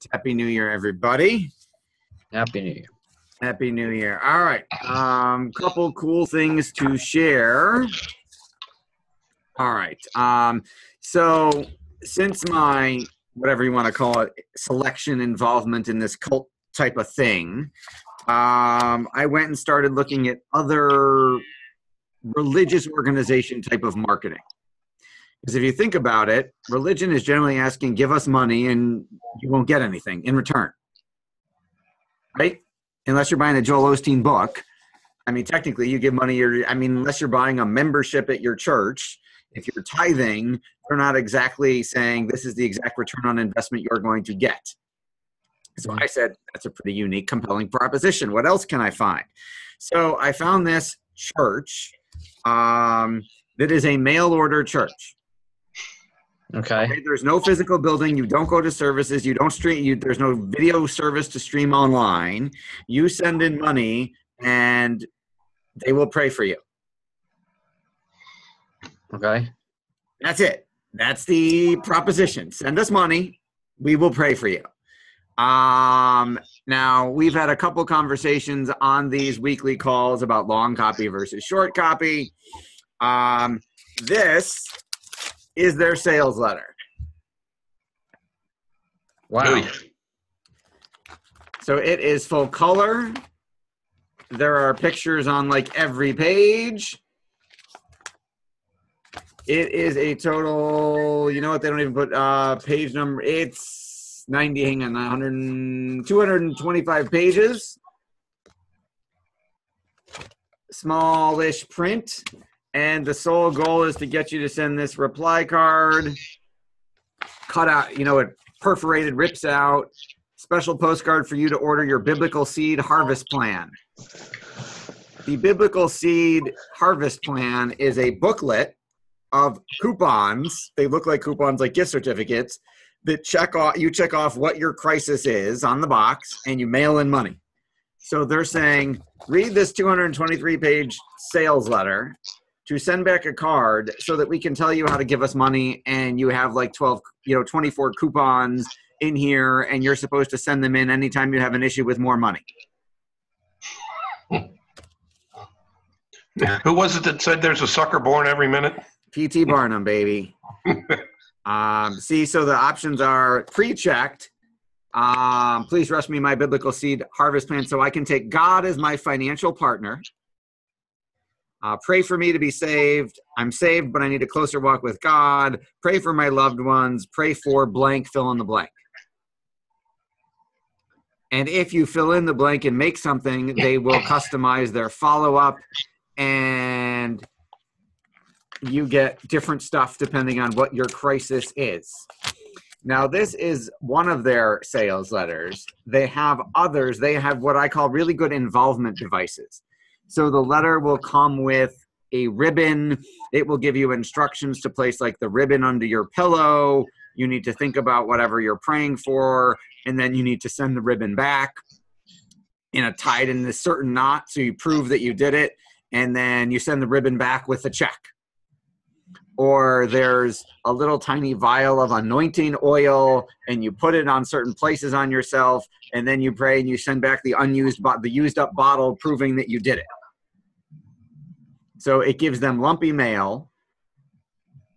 Happy New Year, everybody. Happy New Year. Happy New Year. All right. Couple cool things to share. All right. So since my, whatever you want to call it, selection involvement in this cult type of thing, I went and started looking at other religious organization type of marketing. Because if you think about it, religion is generally asking, give us money and you won't get anything in return. Right? Unless you're buying a Joel Osteen book. I mean, technically you give money, unless you're buying a membership at your church, if you're tithing, they're not exactly saying this is the exact return on investment you're going to get. So I said, that's a pretty unique, compelling proposition. What else can I find? So I found this church that is a mail order church. Okay. There's no physical building. You don't go to services. You don't stream. There's no video service to stream online. You send in money, and they will pray for you. Okay. That's it. That's the proposition. Send us money. We will pray for you. Now, we've had a couple conversations on these weekly calls about long copy versus short copy. This is their sales letter. Wow. So it is full color. There are pictures on like every page. It is a total, you know what, they don't even put page number. It's 225 pages. Smallish print. And the sole goal is to get you to send this reply card, cut out, it perforated, rips out, special postcard for you to order your biblical seed harvest plan. The biblical seed harvest plan is a booklet of coupons. They look like coupons, like gift certificates, that you check off what your crisis is on the box, and you mail in money. So they're saying, read this 223-page sales letter to send back a card so that we can tell you how to give us money, and you have like 24 coupons in here, and you're supposed to send them in anytime you have an issue with more money. Who was it that said there's a sucker born every minute? P.T. Barnum, baby. So the options are pre-checked. Please rush me my biblical seed harvest plan so I can take God as my financial partner. Pray for me to be saved. I'm saved, but I need a closer walk with God. Pray for my loved ones. Pray for blank, fill in the blank. And if you fill in the blank and make something, they will customize their follow-up, and you get different stuff depending on what your crisis is. Now, this is one of their sales letters. They have others. They have what I call really good involvement devices. So the letter will come with a ribbon. It will give you instructions to place like the ribbon under your pillow. You need to think about whatever you're praying for, and then you need to send the ribbon back tied in a certain knot so you prove that you did it, and then you send the ribbon back with a check. Or there's a little tiny vial of anointing oil, and you put it on certain places on yourself, and then you pray and you send back the used up bottle proving that you did it. So it gives them lumpy mail.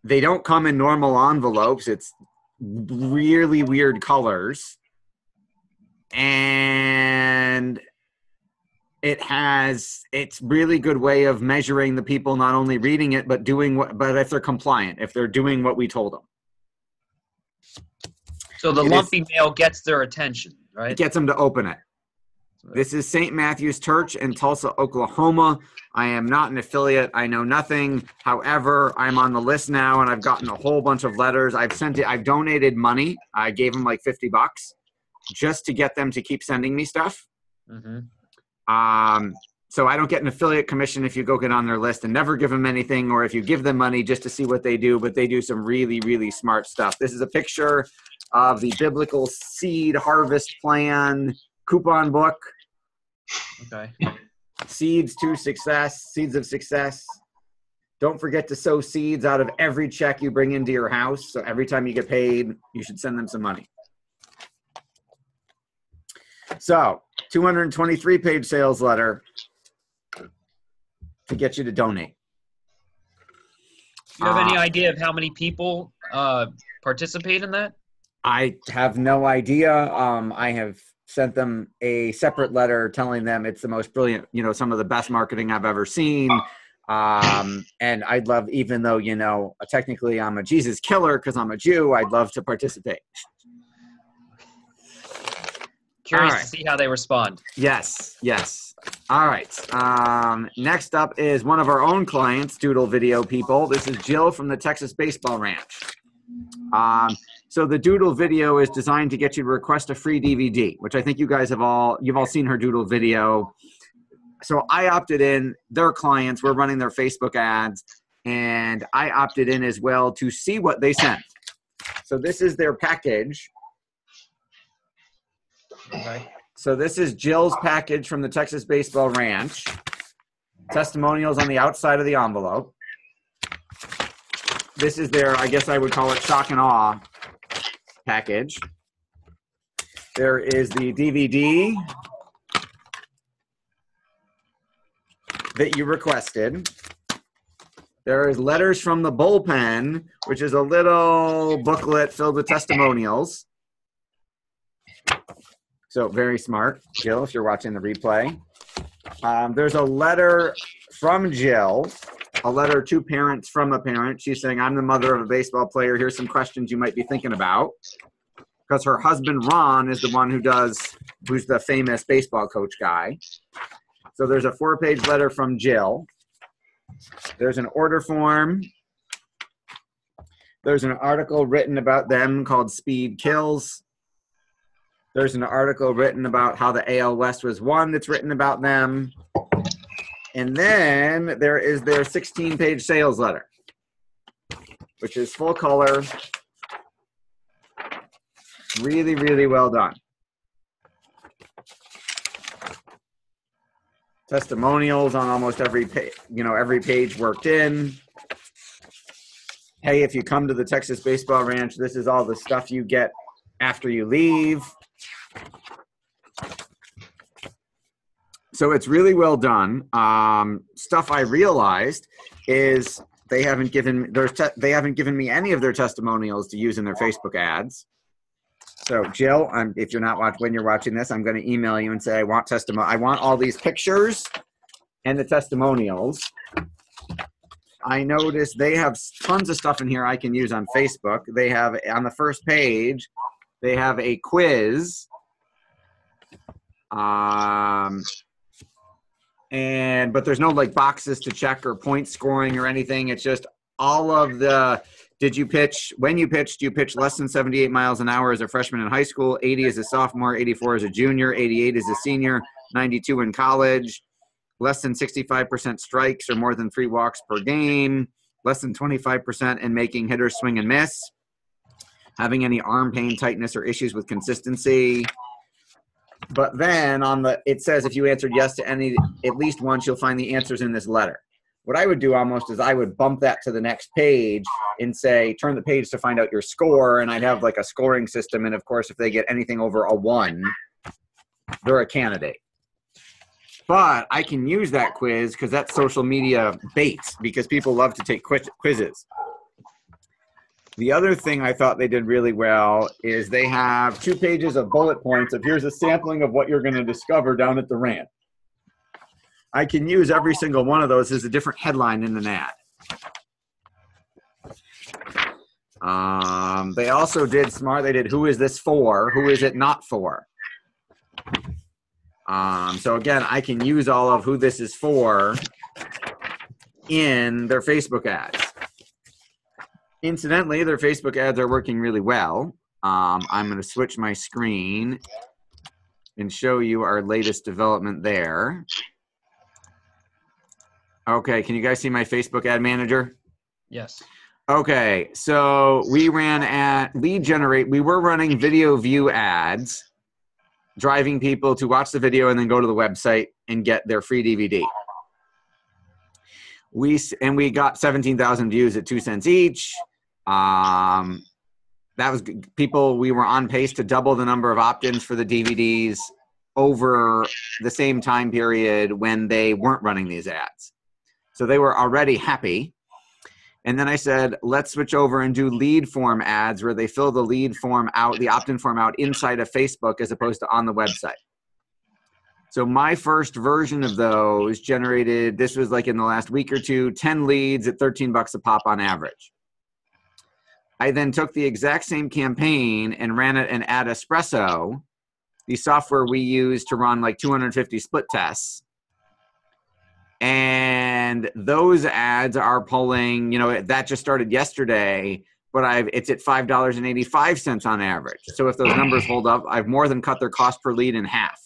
They don't come in normal envelopes. It's really weird colors. And it's really good way of measuring the people not only reading it, but but if they're compliant, if they're doing what we told them. So the lumpy mail gets their attention, right? It gets them to open it. This is St. Matthew's Church in Tulsa, Oklahoma. I am not an affiliate. I know nothing. However, I'm on the list now, and I've gotten a whole bunch of letters. I've donated money. I gave them like $50 just to get them to keep sending me stuff. Mm-hmm. So I don't get an affiliate commission if you go get on their list and never give them anything, or if you give them money just to see what they do, but they do some really, really smart stuff. This is a picture of the Biblical Seed Harvest Plan coupon book. Okay. Seeds to success, seeds of success. Don't forget to sow seeds out of every check you bring into your house. So every time you get paid, you should send them some money. So 223-page sales letter to get you to donate. Do you have any idea of how many people participate in that? I have no idea. I have sent them a separate letter telling them it's the most brilliant, some of the best marketing I've ever seen. And I'd love, even though, technically I'm a Jesus killer because I'm a Jew, I'd love to participate. Curious to see how they respond. Yes. All right. Next up is one of our own clients, Doodle Video people. This is Jill from the Texas Baseball Ranch. So the Doodle Video is designed to get you to request a free DVD, which I think you guys you've all seen her Doodle Video. So I opted in. Their clients were running their Facebook ads, and I opted in as well to see what they sent. So this is their package. Okay. So this is Jill's package from the Texas Baseball Ranch. Testimonials on the outside of the envelope. This is their, I guess I would call it shock and awe package. There is the DVD that you requested. There is letters from the bullpen, which is a little booklet filled with testimonials. So very smart, Jill, if you're watching the replay. There's a letter from Jill, a letter to parents from a parent. She's saying, I'm the mother of a baseball player. Here's some questions you might be thinking about. Because her husband, Ron, is the one who's the famous baseball coach guy. So there's a 4-page letter from Jill. There's an order form. There's an article written about them called Speed Kills. There's an article written about how the AL West was won that's written about them. And then there is their 16-page sales letter, which is full color. Really, really well done. Testimonials on almost every page, every page worked in. Hey, if you come to the Texas Baseball Ranch, this is all the stuff you get after you leave. So it's really well done. Stuff I realized is they haven't given me any of their testimonials to use in their Facebook ads. So Jill, if you're not when you're watching this, I'm going to email you and say I want I want all these pictures and the testimonials. I noticed they have tons of stuff in here I can use on Facebook. They have on the first page, they have a quiz. But there's no boxes to check or point scoring or anything. It's just all of the, when you pitched, you pitched less than 78 miles an hour as a freshman in high school, 80 as a sophomore, 84 as a junior, 88 as a senior, 92 in college, less than 65% strikes or more than 3 walks per game, less than 25% in making hitters swing and miss, having any arm pain, tightness, or issues with consistency. But then it says if you answered yes to at least once, you'll find the answers in this letter. What I would do almost is I would bump that to the next page and say, turn the page to find out your score. And I'd have a scoring system. And of course, if they get anything over a 1, they're a candidate. But I can use that quiz because that's social media bait because people love to take quizzes. The other thing I thought they did really well is they have 2 pages of bullet points of here's a sampling of what you're going to discover down at the ranch. I can use every single one of those as a different headline in an ad. They also did smart. They did who is this for? Who is it not for? So again, I can use all of who this is for in their Facebook ads. Incidentally, their Facebook ads are working really well. I'm going to switch my screen and show you our latest development there. Okay, can you guys see my Facebook ad manager? Yes. Okay, so we ran at lead generate. We were running video view ads, driving people to watch the video and then go to the website and get their free DVD. We got 17,000 views at 2 cents each. That was people. We were on pace to double the number of opt-ins for the DVDs. over the same time period when they weren't running these ads. So they were already happy. And then I said, let's switch over and do lead form ads where they fill the lead form out, the opt-in form out inside of Facebook as opposed to on the website. So my first version of those generated, this was like in the last week or two, 10 leads at $13 a pop on average. I then took the exact same campaign and ran it in Ad Espresso, the software we use to run like 250 split tests. And those ads are pulling, you know, that just started yesterday, but it's at $5.85 on average. So if those numbers hold up, I've more than cut their cost per lead in half.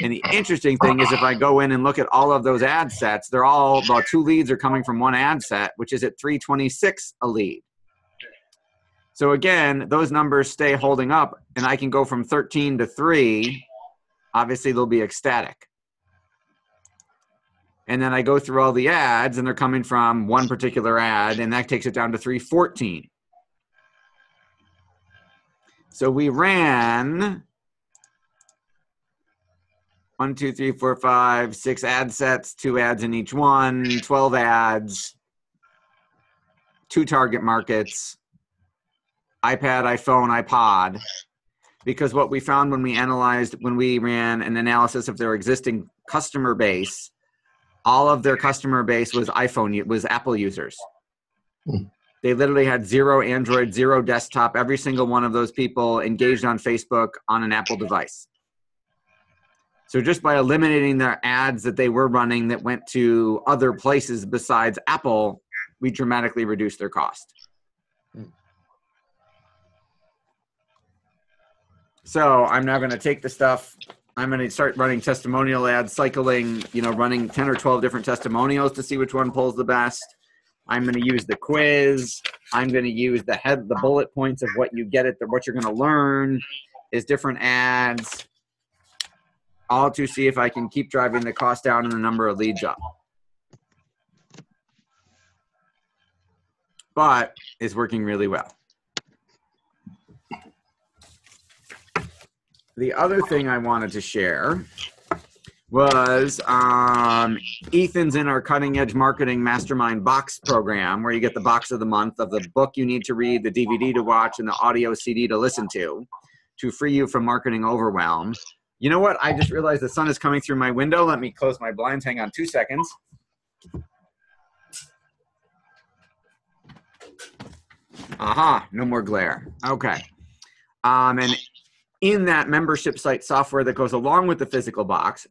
And the interesting thing is if I go in and look at all of those ad sets, they're all about 2 leads are coming from one ad set, which is at $3.26 a lead. So again, those numbers stay holding up and I can go from 13 to 3. Obviously they'll be ecstatic. And then I go through all the ads and they're coming from one particular ad and that takes it down to 314. So we ran 1, 2, 3, 4, 5, 6 ad sets, 2 ads in each one, 12 ads, 2 target markets, iPad, iPhone, iPod. Because what we found when we ran an analysis of their existing customer base, all of their customer base was Apple users. They literally had 0 Android, 0 desktop. Every single one of those people engaged on Facebook on an Apple device. So just by eliminating their ads that they were running that went to other places besides Apple, we dramatically reduced their cost. So I'm now going to take the stuff. I'm going to start running testimonial ads, cycling, running 10 or 12 different testimonials to see which one pulls the best. I'm going to use the quiz. I'm going to use the bullet points of what you get what you're going to learn is different ads, all to see if I can keep driving the cost down and the number of leads up. But it's working really well. The other thing I wanted to share was Ethan's in our Cutting Edge Marketing Mastermind box program where you get the box of the month of the book you need to read, the DVD to watch, and the audio CD to listen to free you from marketing overwhelm. You know what? I just realized the sun is coming through my window. Let me close my blinds. Hang on 2 seconds. Aha, no more glare. Okay. And in that membership site software that goes along with the physical box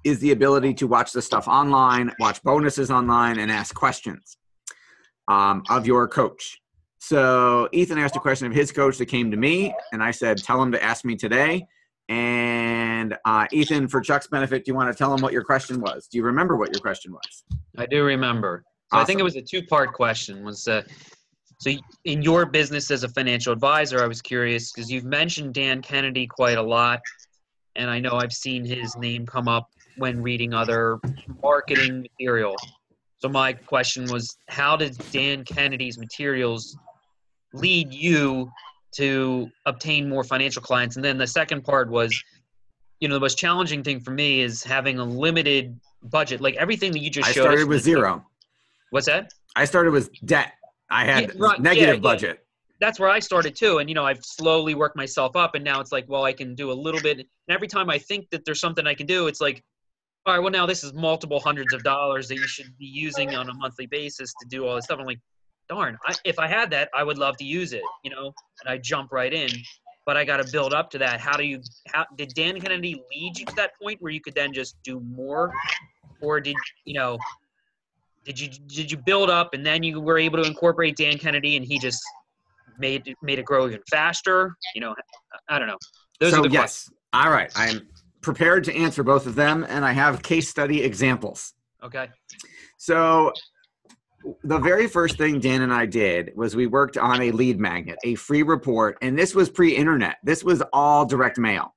is the ability to watch the stuff online, watch bonuses online, and ask questions of your coach. So Ethan asked a question of his coach that came to me, and I said, tell him to ask me today. And Ethan, for Chuck's benefit, do you want to tell him what your question was? Do you remember what your question was? I do remember. So awesome. I think it was a 2-part question. So in your business as a financial advisor, I was curious because you've mentioned Dan Kennedy quite a lot, and I know I've seen his name come up when reading other marketing material. So my question was, how did Dan Kennedy's materials lead you to obtain more financial clients? And then the second part was, the most challenging thing for me is having a limited budget. Like everything that you just showed. I started with 0. What's that? I started with debt. I had negative budget. That's where I started too. And, I've slowly worked myself up and now it's like, well, I can do a little bit. And every time I think that there's something I can do, it's like, all right, well, now this is multiple hundreds of dollars that you should be using on a monthly basis to do all this stuff. I'm like, darn, if I had that, I would love to use it, and I jump right in, but I got to build up to that. How did Dan Kennedy lead you to that point where you could then just do more? Or did you build up and then you were able to incorporate Dan Kennedy and he just made it grow even faster? I don't know. Those are the questions. All right. I'm prepared to answer both of them, and I have case study examples. Okay. So the very first thing Dan and I did was we worked on a lead magnet, a free report, and this was pre-internet. This was all direct mail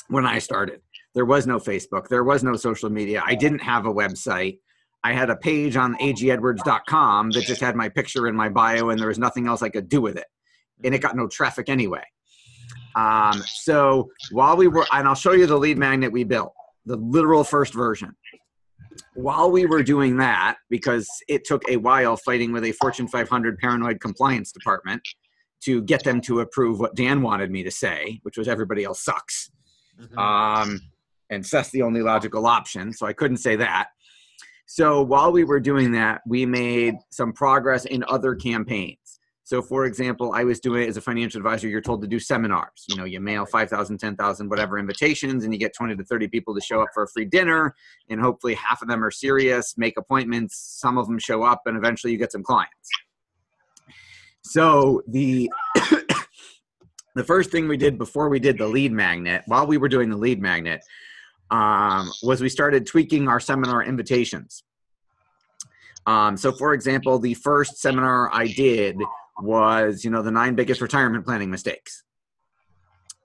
when I started. There was no Facebook. There was no social media. I didn't have a website. I had a page on agedwards.com that just had my picture in my bio, and there was nothing else I could do with it. And it got no traffic anyway. So while we were, and I'll show you the lead magnet we built, the literal first version. While we were doing that, because it took a while fighting with a Fortune 500 paranoid compliance department to get them to approve what Dan wanted me to say, which was everybody else sucks. And Seth's the only logical option, so I couldn't say that. So while we were doing that, we made some progress in other campaigns. So for example, I was doing, as a financial advisor, you're told to do seminars. You know, you mail 5,000, 10,000, whatever invitations, and you get 20 to 30 people to show up for a free dinner, and hopefully half of them are serious, make appointments, some of them show up, and eventually you get some clients. So the the first thing we did before we did the lead magnet, while we were doing the lead magnet, was we started tweaking our seminar invitations. So for example, the first seminar I did was, you know, the 9 biggest retirement planning mistakes.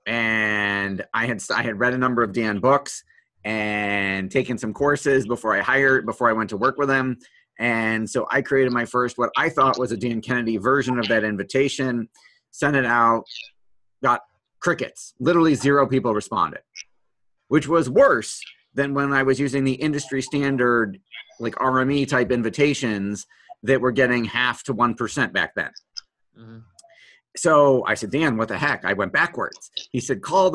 And I had read a number of Dan books and taken some courses before I went to work with him. And so I created my first, what I thought was a Dan Kennedy version of that invitation, sent it out, got crickets. Literally 0 people responded, which was worse than when I was using the industry standard, like RME type invitations that were getting 0.5 to 1% back then. So I said, Dan, what the heck? I went backwards. He said, call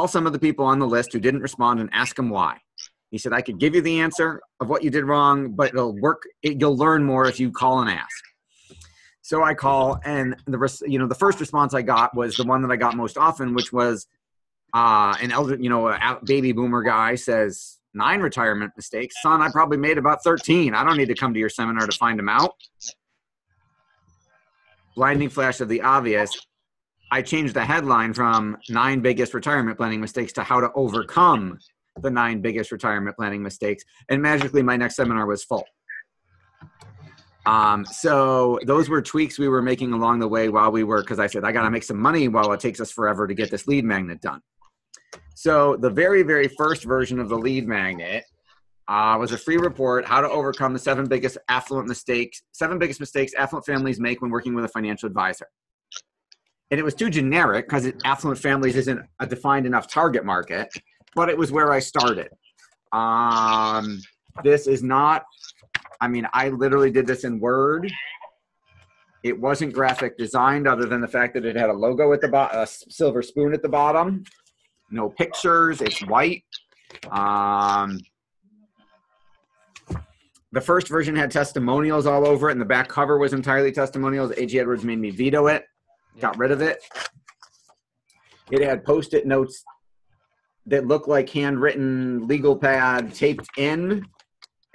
some of the people on the list who didn't respond and ask them why. He said, I could give you the answer of what you did wrong, but you'll learn more if you call and ask. So I call, and the first response I got was the one that I got most often, which was an elder, a baby boomer guy says, 9 retirement mistakes. Son, I probably made about 13. I don't need to come to your seminar to find them out. Blinding flash of the obvious. I changed the headline from 9 biggest retirement planning mistakes to how to overcome the 9 biggest retirement planning mistakes. And magically my next seminar was full. So those were tweaks we were making along the way while we were, because I said, I got to make some money while it takes us forever to get this lead magnet done. So the very, very first version of the lead magnet was a free report, how to overcome the 7 biggest mistakes affluent families make when working with a financial advisor. And it was too generic because affluent families isn't a defined enough target market, but it was where I started. This is not, I literally did this in Word. It wasn't graphic designed other than the fact that it had a logo at the bottom, a silver spoon at the bottom. No pictures, it's white. The first version had testimonials all over it, and the back cover was entirely testimonials. A.G. Edwards made me veto it, got rid of it. It had Post-it notes that looked like handwritten legal pad taped in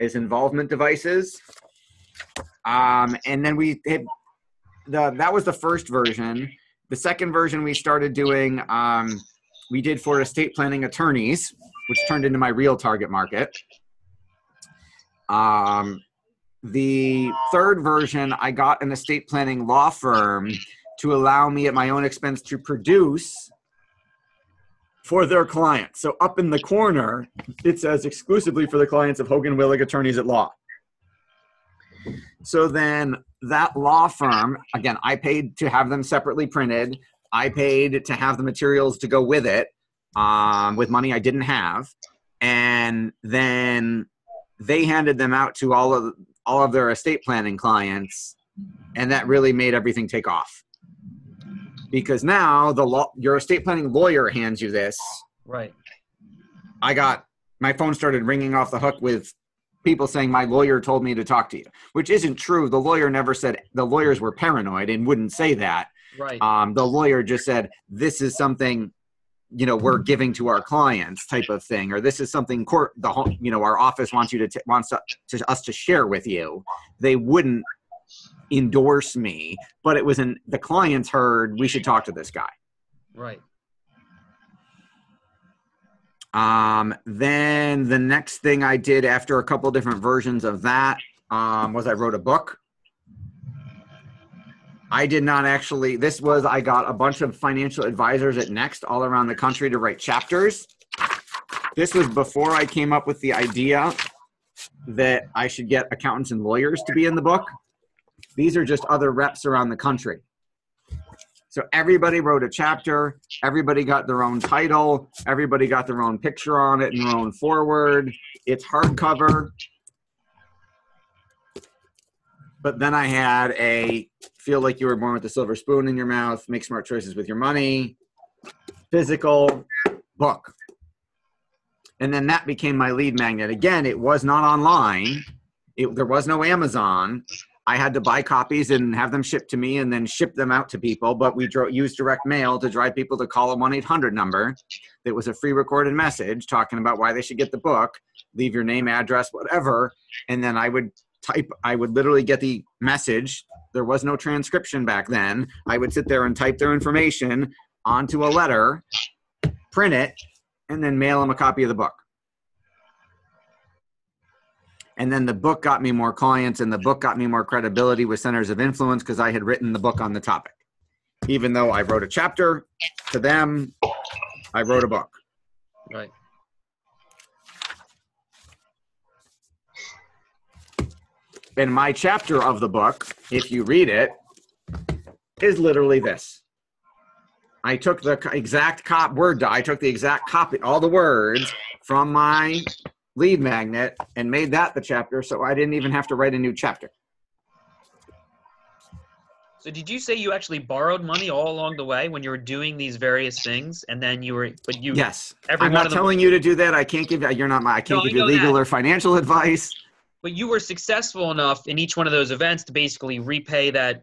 as involvement devices. And then we had that was the first version. The second version we started doing, we did for estate planning attorneys, which turned into my real target market. The third version, I got an estate planning law firm to allow me at my own expense to produce for their clients. So up in the corner, it says exclusively for the clients of Hogan Willig Attorneys at Law. So then that law firm, again, I paid to have them separately printed. I paid to have the materials to go with it, with money I didn't have. And then they handed them out to all of their estate planning clients. And that really made everything take off. Because now your estate planning lawyer hands you this. Right. My phone started ringing off the hook with people saying my lawyer told me to talk to you, which isn't true. The lawyer never said, the lawyers were paranoid and wouldn't say that. Right. The lawyer just said, this is something, we're giving to our clients type of thing, or this is something our office wants us to share with you. They wouldn't endorse me, but it was the clients heard we should talk to this guy. Right. Then the next thing I did after a couple different versions of that was I wrote a book. I did not actually, I got a bunch of financial advisors at Next all around the country to write chapters. This was before I came up with the idea that I should get accountants and lawyers to be in the book. These are just other reps around the country. So everybody wrote a chapter. Everybody got their own title. Everybody got their own picture on it and their own forward. It's hardcover. But then I had a feel like you were born with a silver spoon in your mouth, make smart choices with your money, physical book. And then that became my lead magnet. Again, it was not online. There was no Amazon. I had to buy copies and have them shipped to me and then ship them out to people. But we used direct mail to drive people to call a 1-800 number. It was a free recorded message talking about why they should get the book, leave your name, address, whatever. And then I would literally get the message. There was no transcription back then. I would sit there and type their information onto a letter, print it, and then mail them a copy of the book. And then the book got me more clients, and the book got me more credibility with centers of influence because I had written the book on the topic. Even though I wrote a chapter to them, I wrote a book. Right. And my chapter of the book, if you read it, is literally this. I took the exact I took the exact copy, all the words from my lead magnet and made that the chapter, so I didn't even have to write a new chapter. So did you say you actually borrowed money all along the way when you were doing these various things, and then Yes. I'm not telling you to do that. I can't give you. I can't give you legal or financial advice. But you were successful enough in each one of those events to basically repay that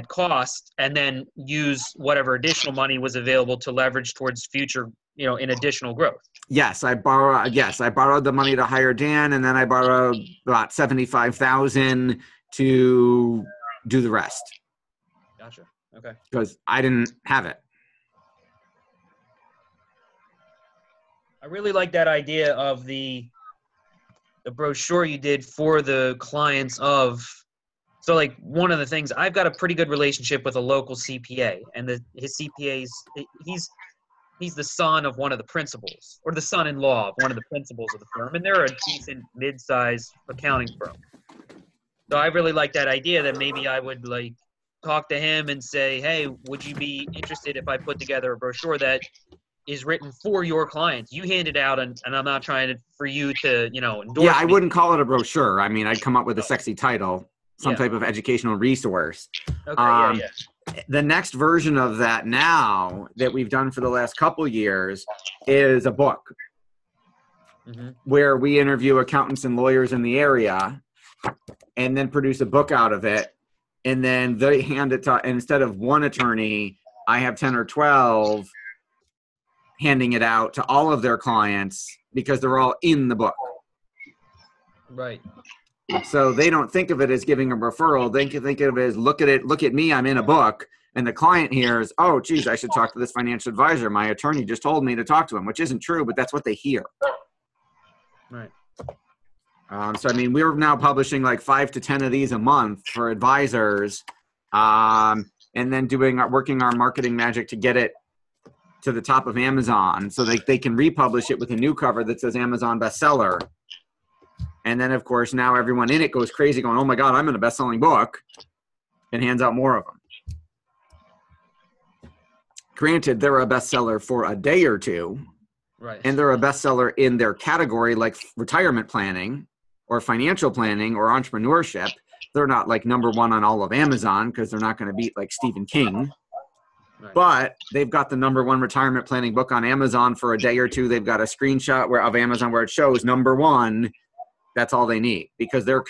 cost, and then use whatever additional money was available to leverage towards future, in additional growth. Yes, I borrowed the money to hire Dan, and then I borrowed about $75,000 to do the rest. Gotcha. Okay. Because I didn't have it. I really like that idea of the brochure you did for the clients of. So like one of the things, I've got a pretty good relationship with a local CPA, and his CPA's he's the son of one of the principals, or the son-in-law of one of the principals of the firm, and they're a decent mid-sized accounting firm. So I really like that idea that maybe I would talk to him and say, hey, would you be interested if I put together a brochure that is written for your clients? You hand it out, and I'm not trying for you to, endorse. Yeah, I wouldn't call it a brochure. I mean, I'd come up with a sexy title, some type of educational resource. Okay, The next version of that now that we've done for the last couple years is a book where we interview accountants and lawyers in the area and then produce a book out of it. And then they hand it to, instead of one attorney, I have 10 or 12 handing it out to all of their clients because they're all in the book. Right. So they don't think of it as giving a referral. They can think of it as, look at me, I'm in a book. And the client hears, oh, geez, I should talk to this financial advisor. My attorney just told me to talk to him, which isn't true, but that's what they hear. Right. So, I mean, we're now publishing 5 to 10 of these a month for advisors, and then working our marketing magic to get it to the top of Amazon so they can republish it with a new cover that says Amazon bestseller. And then, of course, now everyone in it goes crazy going, oh, my God, I'm in a best-selling book, and hands out more of them. Granted, they're a bestseller for a day or two, right? And they're a bestseller in their category, like retirement planning or financial planning or entrepreneurship. They're not number one on all of Amazon because they're not going to beat Stephen King. Right. But they've got the number one retirement planning book on Amazon for a day or two. They've got a screenshot of Amazon where it shows number one. That's all they need, because their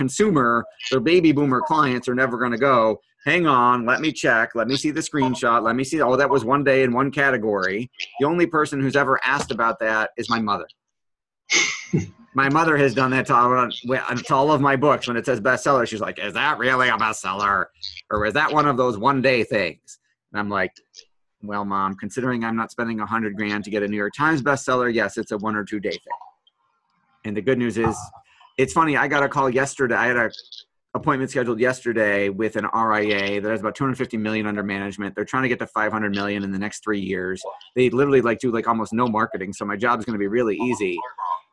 baby boomer clients are never going to go, hang on, let me check, let me see the screenshot, let me see, oh, that was one day in one category. The only person who's ever asked about that is my mother. My mother has done that to all of my books. When it says bestseller, she's like, is that really a bestseller? Or is that one of those one-day things? And I'm like, well, Mom, considering I'm not spending $100,000 to get a New York Times bestseller, yes, it's a 1 or 2 day thing. And the good news is, it's funny, I got a call yesterday. I had an appointment scheduled yesterday with an RIA that has about $250 million under management. They're trying to get to $500 million in the next 3 years. They literally do almost no marketing, so my job is going to be really easy.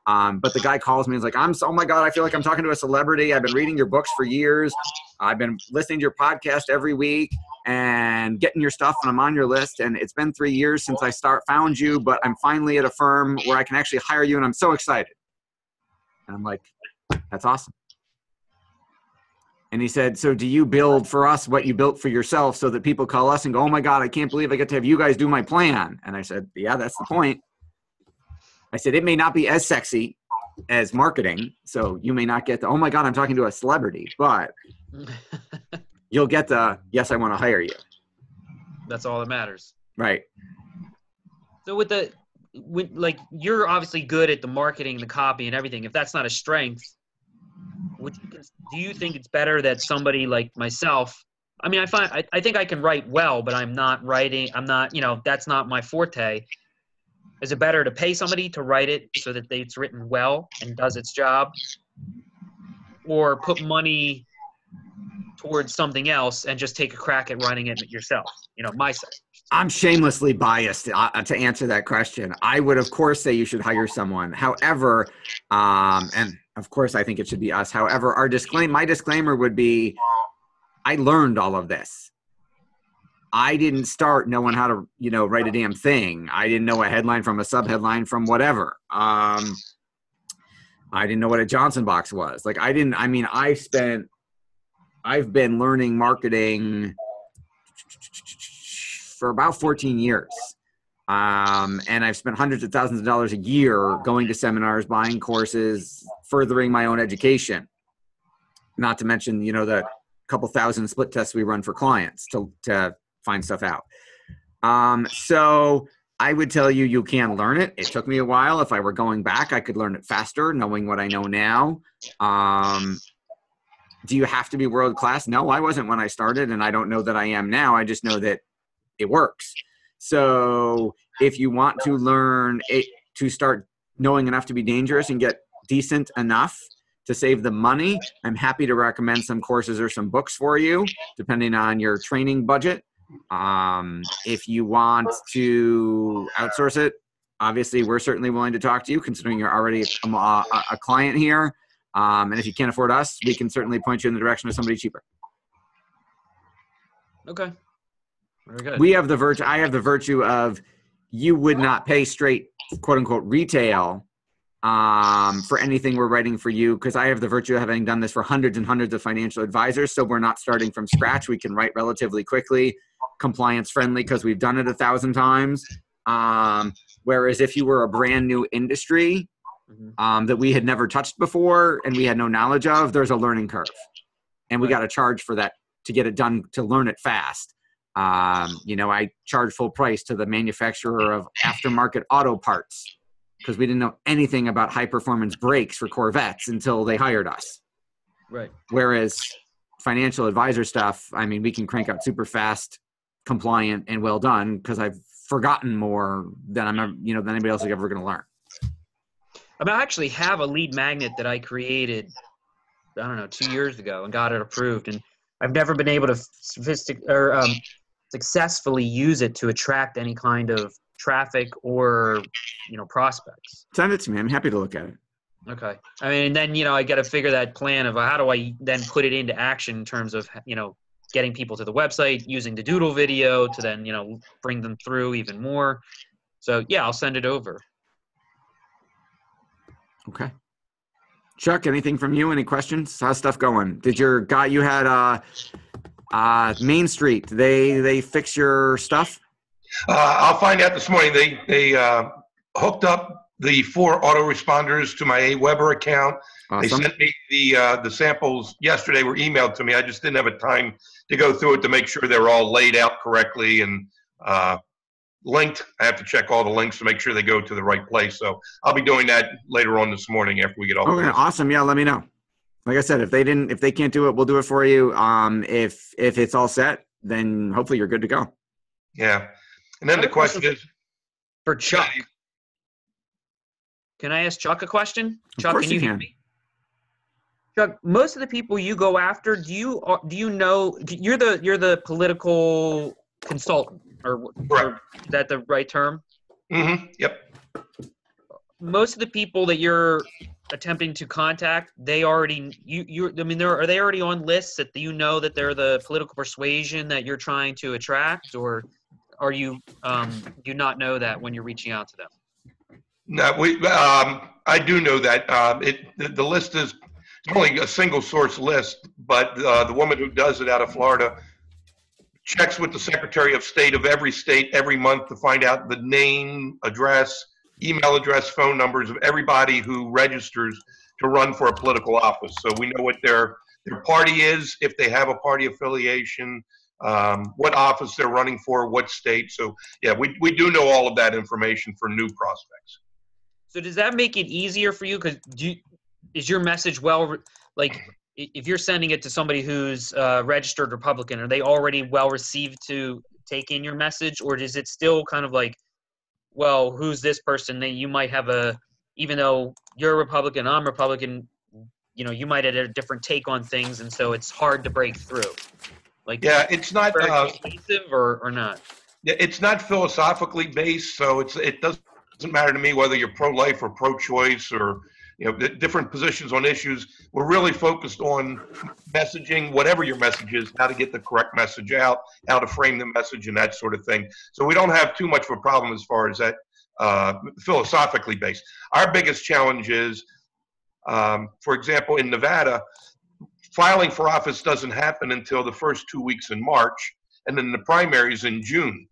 But the guy calls me and is like, oh my God, I feel like I'm talking to a celebrity. I've been reading your books for years. I've been listening to your podcast every week and getting your stuff, and I'm on your list. And it's been 3 years since I found you, but I'm finally at a firm where I can actually hire you, and I'm so excited. And I'm like, that's awesome. And he said, so do you build for us what you built for yourself so that people call us and go, oh my God, I can't believe I get to have you guys do my plan? And I said, yeah, that's the point. I said, it may not be as sexy as marketing, so you may not get the, oh my God, I'm talking to a celebrity, but you'll get the, yes, I want to hire you. That's all that matters. Right. So like, you're obviously good at the marketing, the copy, and everything. If that's not a strength, do you think it's better that somebody like myself, I mean, I think I can write well, but I'm not, that's not my forte. Is it better to pay somebody to write it so that it's written well and does its job, or put money towards something else and just take a crack at writing it yourself? Myself. I'm shamelessly biased to answer that question. I would, of course, say you should hire someone. However, and of course, I think it should be us. However, my disclaimer would be, I learned all of this. I didn't start knowing how to, write a damn thing. I didn't know a headline from a subheadline from whatever. I didn't know what a Johnson box was. Like, I've been learning marketing for about 14 years. And I've spent hundreds of thousands of dollars a year going to seminars, buying courses, furthering my own education. Not to mention, the couple thousand split tests we run for clients to find stuff out. So I would tell you, you can learn it. It took me a while. If I were going back, I could learn it faster, knowing what I know now. Do you have to be world class? No, I wasn't when I started, and I don't know that I am now. I just know that it works. So if you want to learn it, to start knowing enough to be dangerous and get decent enough to save the money, I'm happy to recommend some courses or some books for you, depending on your training budget. If you want to outsource it, obviously we're certainly willing to talk to you, considering you're already a client here. And if you can't afford us, we can certainly point you in the direction of somebody cheaper. Okay. Very good. I have the virtue of, you would not pay straight, quote unquote, retail for anything we're writing for you, because I have the virtue of having done this for hundreds and hundreds of financial advisors. So we're not starting from scratch. We can write relatively quickly, compliance friendly, because we've done it 1,000 times. Whereas if you were a brand new industry that we had never touched before and we had no knowledge of, there's a learning curve, and we got to charge for that to get it done, to learn it fast. I charge full price to the manufacturer of aftermarket auto parts, because we didn't know anything about high performance brakes for Corvettes until they hired us. Right. Whereas financial advisor stuff, we can crank out super fast, compliant, and well done, because I've forgotten more than than anybody else is ever going to learn. I actually have a lead magnet that I created, 2 years ago, and got it approved. And I've never been able to successfully use it to attract any kind of traffic or, prospects. Send it to me. I'm happy to look at it. Okay. And then, I got to figure that plan of how do I then put it into action in terms of, getting people to the website, using the doodle video to then, bring them through even more. So yeah, I'll send it over. Okay. Chuck, anything from you? Any questions? How's stuff going? Did your guy you had Main Street, they fix your stuff? I'll find out this morning. They hooked up the 4 autoresponders to my Aweber account. Awesome. They sent me the samples yesterday, were emailed to me. I just didn't have a time to go through it to make sure they were all laid out correctly and linked. I have to check all the links to make sure they go to the right place. So I'll be doing that later on this morning after we get off. Okay, awesome. Yeah, let me know. Like I said, if they can't do it, we'll do it for you. If it's all set, then hopefully you're good to go. Yeah. And then the question is for Chuck. Can I ask Chuck a question? Chuck, can you hear me? Chuck, most of the people you go after, do you know you're the political consultant, or is that the right term? Mm-hmm. Yep. most of the people that you're attempting to contact, they already I mean, are they already on lists that you know that they're the political persuasion that you're trying to attract, or are you do you not know that when you're reaching out to them? No, I do know that. The list is only a single source list, but the woman who does it out of Florida checks with the Secretary of State of every state every month to find out the name, address, email address, phone numbers of everybody who registers to run for a political office. So we know what their party is, if they have a party affiliation, what office they're running for, what state. So yeah, we do know all of that information for new prospects. So does that make it easier for you? Because is your message if you're sending it to somebody who's registered Republican, are they already well received to take in your message, or is it still kind of like, well, who's this person? That you might have even though you're a Republican, I'm Republican, you might have a different take on things, and so it's hard to break through. Like, yeah, it's not cohesive or not. It's not philosophically based, so it doesn't matter to me whether you're pro-life or pro-choice or different positions on issues. We're really focused on messaging, whatever your message is, how to get the correct message out, how to frame the message, and that sort of thing. So we don't have too much of a problem as far as that philosophically based. Our biggest challenge is, for example, in Nevada, filing for office doesn't happen until the first 2 weeks in March, and then the primaries in June.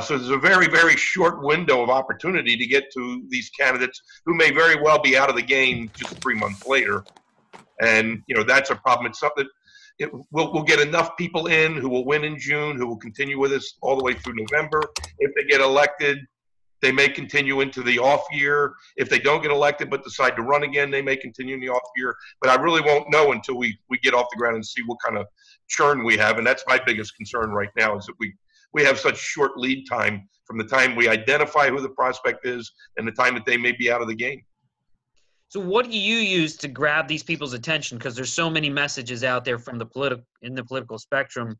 So there's a very, very short window of opportunity to get to these candidates who may very well be out of the game just 3 months later. And, that's a problem. It's something we'll get enough people in who will win in June, who will continue with us all the way through November. If they get elected, they may continue into the off year. If they don't get elected but decide to run again, they may continue in the off year. But I really won't know until we get off the ground and see what kind of churn we have. And that's my biggest concern right now, is that we have such short lead time from the time we identify who the prospect is and the time that they may be out of the game. So what do you use to grab these people's attention? Because there's so many messages out there from in the political spectrum.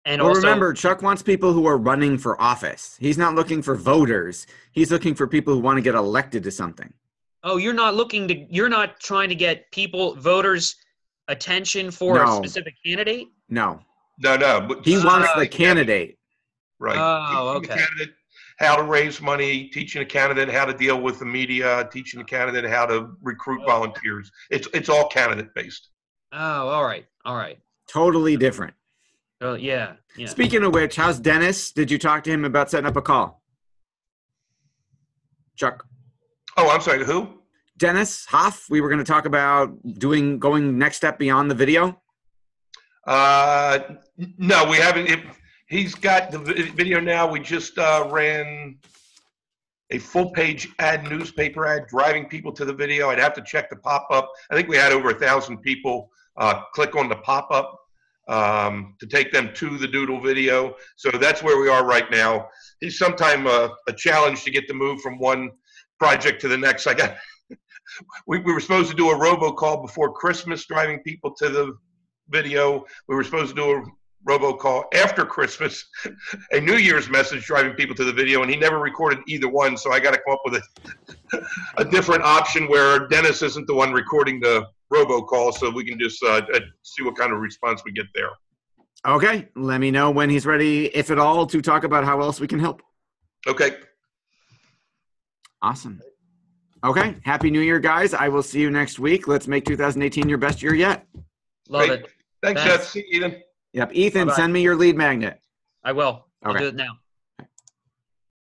And well, also, remember, Chuck wants people who are running for office. He's not looking for voters. He's looking for people who want to get elected to something. Oh, you're not trying to get voters' attention for a specific candidate? No. No. But he wants the candidate. Right. Oh, okay. Teaching a candidate how to raise money, teaching a candidate how to deal with the media, teaching a candidate how to recruit volunteers. It's all candidate based. Oh, all right. Totally different. Oh, yeah. Speaking of which, how's Dennis? Did you talk to him about setting up a call? Chuck. Oh, I'm sorry. Who? Dennis Hoff. We were going to talk about going next step beyond the video. No, we haven't. He's got the video now. We just ran a full-page newspaper ad, driving people to the video. I'd have to check the pop-up. I think we had over 1,000 people click on the pop-up to take them to the Doodle video. So that's where we are right now. He's sometime a challenge to get the move from one project to the next. We were supposed to do a robocall before Christmas, driving people to the video. We were supposed to do a robocall after Christmas, a New Year's message driving people to the video, and he never recorded either one. So I got to come up with a different option where Dennis isn't the one recording the robocall, so we can just see what kind of response we get there. Okay, let me know when he's ready, if at all, to talk about how else we can help. Okay. Awesome. Okay, Happy New Year, guys. I will see you next week. Let's make 2018 your best year yet. Love Great. it. Thanks, Seth. See you, Ethan. Yep. Ethan, Bye-bye. Send me your lead magnet. I will. I'll Okay. do it now.